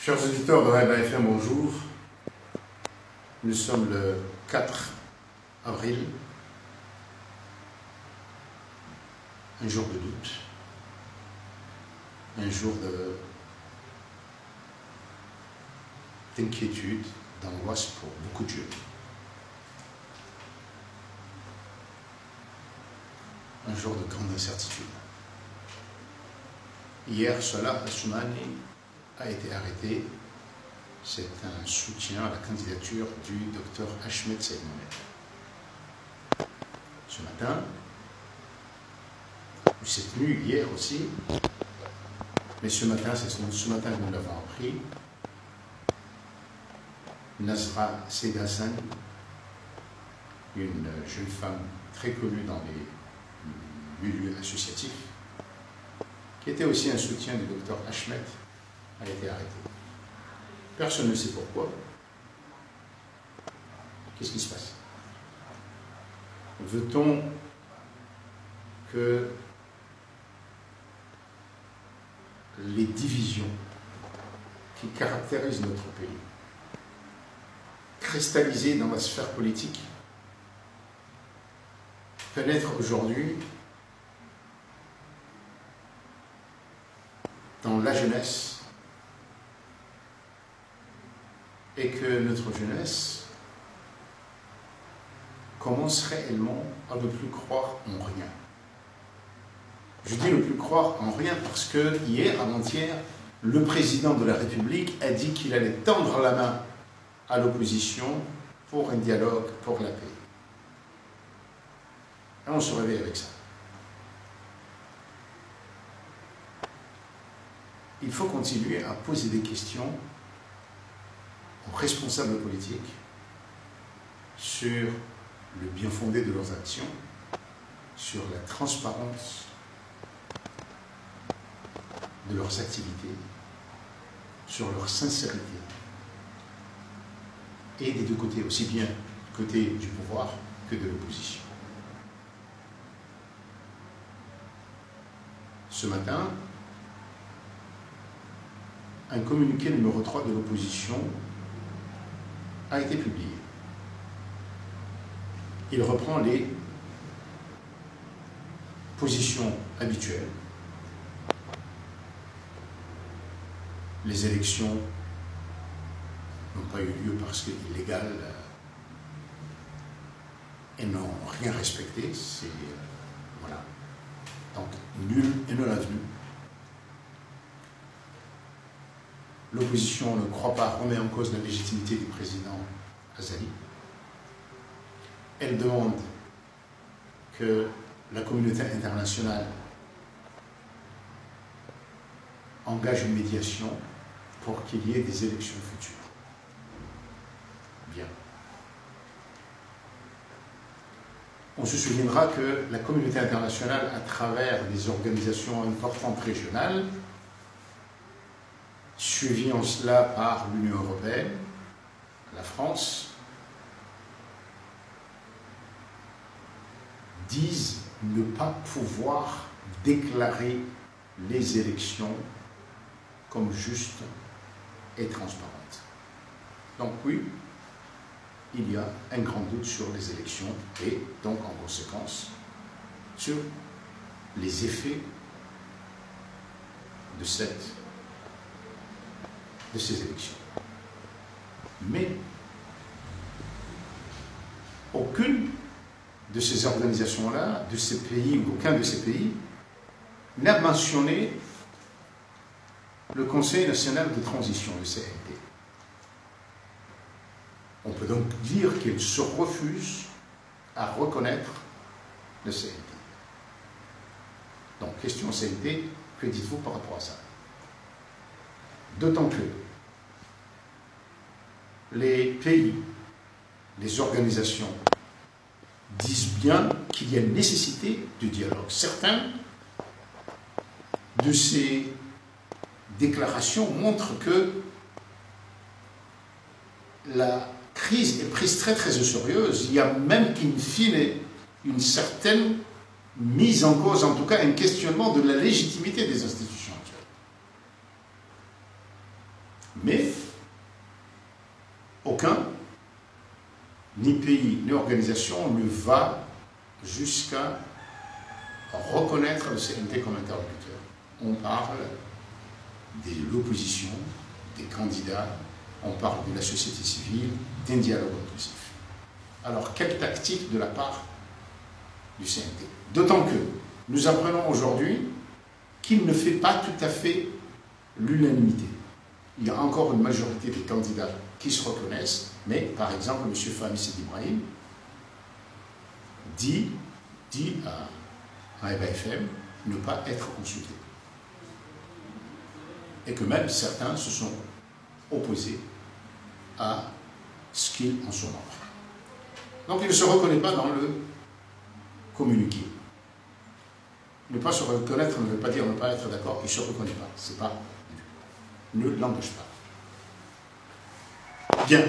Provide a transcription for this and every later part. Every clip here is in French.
Chers auditeurs de Raïba FM, bonjour. Nous sommes le 4 avril, un jour de doute, un jour d'inquiétude, d'angoisse pour beaucoup de jeunes. Un jour de grande incertitude. Hier, Salah Assoumani a été arrêté. C'est un soutien à la candidature du docteur Ahmed Saïd Mohamed. Ce matin, cette nuit, hier aussi, mais ce matin, c'est ce matin que nous l'avons appris, Nazra Seghassan, une jeune femme très connue dans les milieux associatifs, qui était aussi un soutien du docteur Ahmed, a été arrêté. Personne ne sait pourquoi. Qu'est-ce qui se passe? Veut-on que les divisions qui caractérisent notre pays, cristallisées dans la sphère politique, pénètrent aujourd'hui dans la jeunesse, et que notre jeunesse commence réellement à ne plus croire en rien. Je dis ne plus croire en rien parce que hier, avant-hier, le président de la République a dit qu'il allait tendre la main à l'opposition pour un dialogue, pour la paix. Et on se réveille avec ça. Il faut continuer à poser des questions aux responsables politiques sur le bien fondé de leurs actions, sur la transparence de leurs activités, sur leur sincérité, et des deux côtés, aussi bien du côté du pouvoir que de l'opposition. Ce matin, un communiqué numéro 3 de l'opposition a été publié. Il reprend les positions habituelles. Les élections n'ont pas eu lieu parce qu'elles illégales et n'ont rien respecté. C'est voilà. Donc nul et non avenu. L'opposition ne croit pas, remet en cause la légitimité du président Azali. Elle demande que la communauté internationale engage une médiation pour qu'il y ait des élections futures. Bien. On se souviendra que la communauté internationale, à travers des organisations importantes régionales, suivi en cela par l'Union européenne, la France, disent ne pas pouvoir déclarer les élections comme justes et transparentes. Donc oui, il y a un grand doute sur les élections et donc en conséquence sur les effets de ces élections. Mais aucune de ces organisations-là, de ces pays, ou aucun de ces pays, n'a mentionné le Conseil national de transition, le CNT. On peut donc dire qu'il se refuse à reconnaître le CNT. Donc, question CNT, que dites-vous par rapport à ça? D'autant que les pays, les organisations disent bien qu'il y a une nécessité de dialogue. Certains de ces déclarations montrent que la crise est prise très très au sérieux. Il y a même in fine une certaine mise en cause, en tout cas un questionnement de la légitimité des institutions actuelles. Mais aucun, ni pays, ni organisation ne va jusqu'à reconnaître le CNT comme interlocuteur. On parle de l'opposition, des candidats, on parle de la société civile, d'un dialogue inclusif. Alors, quelle tactique de la part du CNT? D'autant que nous apprenons aujourd'hui qu'il ne fait pas tout à fait l'unanimité. Il y a encore une majorité des candidats qui se reconnaissent, mais par exemple, M. Fahmi Sidi Ibrahim dit à EBA-FM ne pas être consulté. Et que même certains se sont opposés à ce qu'il en soit membre. Donc il ne se reconnaît pas dans le communiqué. Ne pas se reconnaître ne veut pas dire ne pas être d'accord, il ne se reconnaît pas. C'est pas, ne l'engage pas. Bien.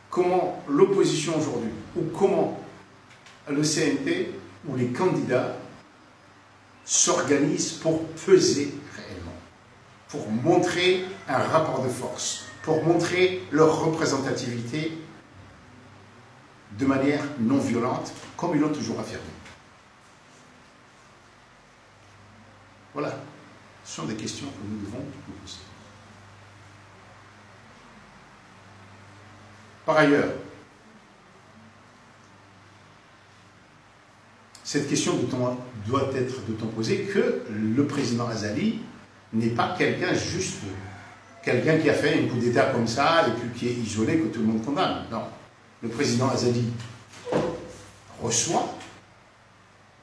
Comment l'opposition aujourd'hui, ou comment le CNT ou les candidats s'organisent pour peser réellement, pour montrer un rapport de force, pour montrer leur représentativité de manière non violente, comme ils l'ont toujours affirmé. Voilà, ce sont des questions que nous devons nous poser. Par ailleurs, cette question doit être de temps posée que le président Azali n'est pas quelqu'un juste, quelqu'un qui a fait un coup d'État comme ça et puis qui est isolé, que tout le monde condamne. Non. Le président Azali reçoit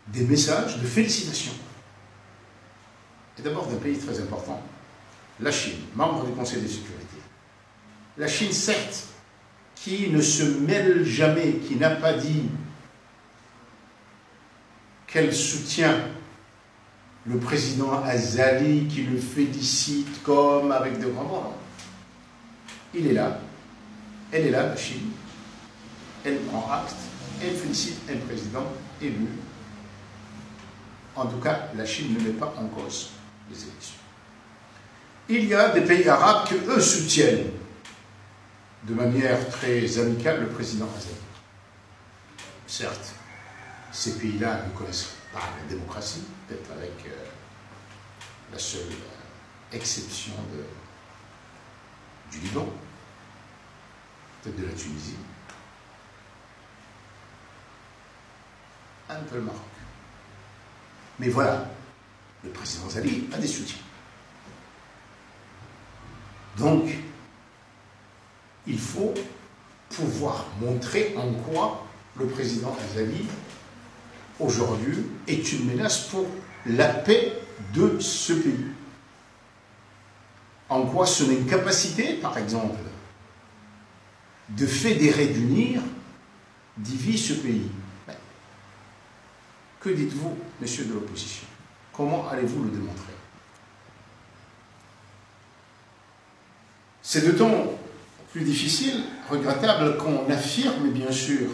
des messages de félicitations. Et d'abord d'un pays très important, la Chine, membre du Conseil de sécurité. La Chine, certes, qui ne se mêle jamais, qui n'a pas dit qu'elle soutient le président Azali, qui le félicite comme avec de grands mots. Il est là, elle est là, la Chine, elle prend acte, elle félicite un président élu. En tout cas, la Chine ne met pas en cause les élections. Il y a des pays arabes qui, eux, soutiennent de manière très amicale le président Azali. Certes, ces pays-là ne connaissent pas la démocratie, peut-être avec la seule exception du Liban, peut-être de la Tunisie, un peu le Maroc. Mais voilà, le président Azali a des soutiens. Donc, il faut pouvoir montrer en quoi le président Azali, aujourd'hui, est une menace pour la paix de ce pays. En quoi son incapacité, par exemple, de fédérer, d'unir, divise ce pays. Que dites-vous, messieurs de l'opposition? Comment allez-vous le démontrer? C'est d'autant plus difficile, regrettable, qu'on affirme, bien sûr,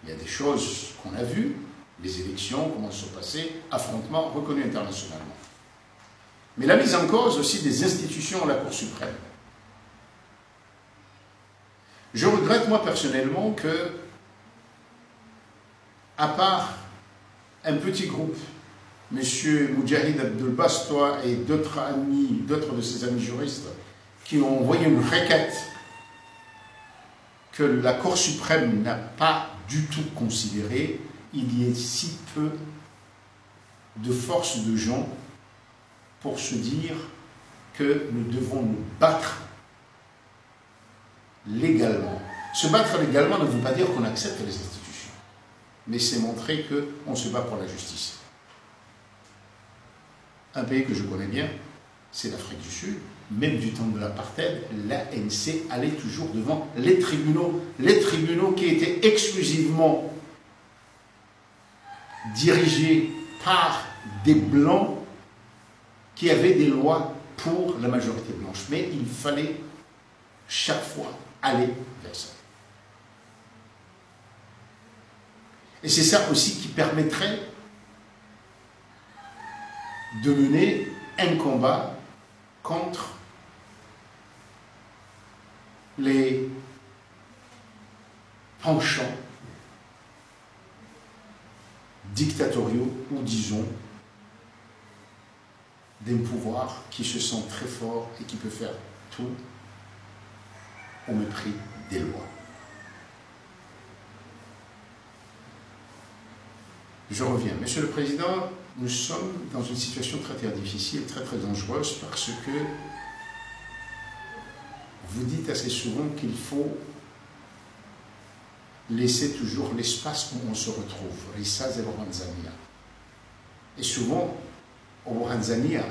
il y a des choses qu'on a vues, les élections, comment se sont passées, affrontements reconnus internationalement. Mais la mise en cause aussi des institutions à la Cour suprême. Je regrette, moi, personnellement, que, à part un petit groupe, M. Moudjahid Abdelbastois et d'autres de ses amis juristes, qui ont envoyé une requête que la Cour suprême n'a pas du tout considérée, il y a si peu de force de gens pour se dire que nous devons nous battre légalement. Se battre légalement ne veut pas dire qu'on accepte les institutions, mais c'est montrer qu'on se bat pour la justice. Un pays que je connais bien, c'est l'Afrique du Sud. Même du temps de l'apartheid, l'ANC allait toujours devant les tribunaux qui étaient exclusivement dirigés par des Blancs qui avaient des lois pour la majorité blanche. Mais il fallait chaque fois aller vers ça. Et c'est ça aussi qui permettrait de mener un combat contre les penchants dictatoriaux ou disons d'un pouvoir qui se sent très fort et qui peut faire tout au mépris des lois. Je reviens. Monsieur le Président, nous sommes dans une situation très difficile, très dangereuse, parce que vous dites assez souvent qu'il faut laisser toujours l'espace où on se retrouve, Rissaz et Loranzania. Et souvent, au Loranzania,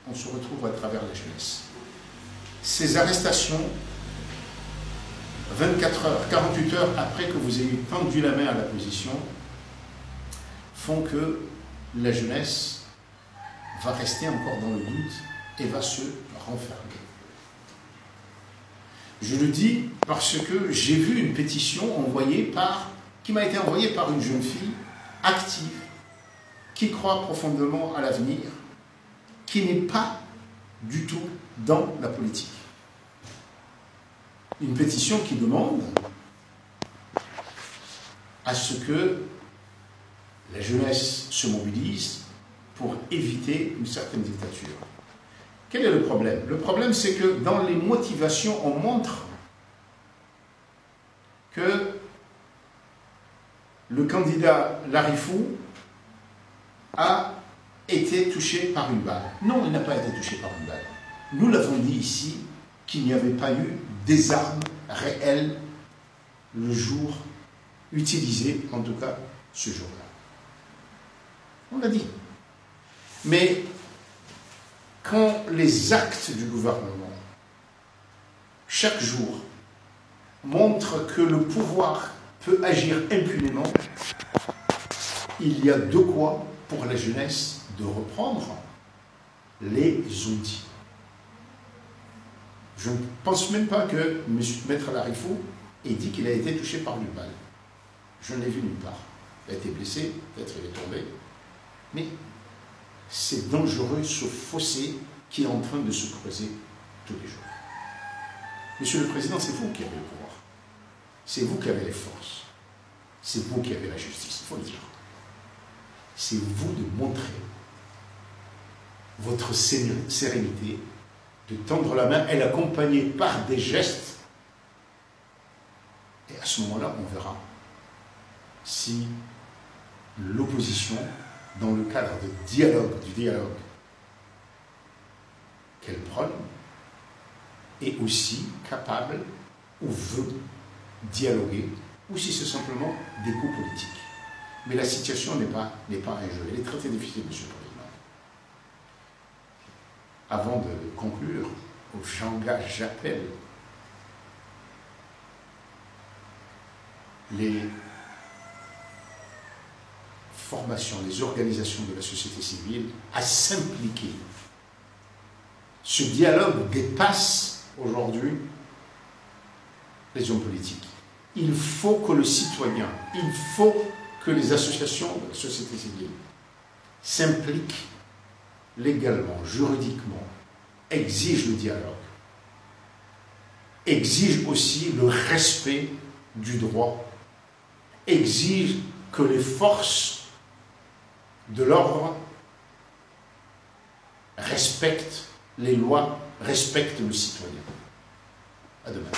on se retrouve à travers la jeunesse. Ces arrestations, 24 heures, 48 heures après que vous ayez tendu la main à la position, font que la jeunesse va rester encore dans le doute et va se renfermer. Je le dis parce que j'ai vu une pétition qui m'a été envoyée par une jeune fille active, qui croit profondément à l'avenir, qui n'est pas du tout dans la politique. Une pétition qui demande à ce que la jeunesse se mobilise pour éviter une certaine dictature. Quel est le problème? Le problème, c'est que dans les motivations, on montre que le candidat Larifou a été touché par une balle. Non, il n'a pas été touché par une balle. Nous l'avons dit ici qu'il n'y avait pas eu des armes réelles le jour utilisé, en tout cas ce jour-là. On l'a dit. Mais quand les actes du gouvernement, chaque jour, montrent que le pouvoir peut agir impunément, il y a de quoi pour la jeunesse de reprendre les outils. Je ne pense même pas que Maître Larifou ait dit qu'il a été touché par une balle. Je ne l'ai vu nulle part. Il a été blessé, peut-être il est tombé. Mais c'est dangereux ce fossé qui est en train de se creuser tous les jours. Monsieur le Président, c'est vous qui avez le pouvoir. C'est vous qui avez les forces. C'est vous qui avez la justice, il faut le dire. C'est vous de montrer votre sérénité, de tendre la main et l'accompagner par des gestes. Et à ce moment-là, on verra si l'opposition, dans le cadre du dialogue qu'elle prône, est aussi capable ou veut dialoguer, ou si c'est simplement des coups politiques. Mais la situation n'est pas un jeu. Elle est très difficile, Monsieur le Président. Avant de conclure, j'appelle les formations, les organisations de la société civile à s'impliquer. Ce dialogue dépasse aujourd'hui les hommes politiques. Il faut que le citoyen, il faut que les associations de la société civile s'impliquent légalement, juridiquement, exigent le dialogue, exigent aussi le respect du droit, exigent que les forces de l'ordre respectent les lois, respectent le citoyen. À demain.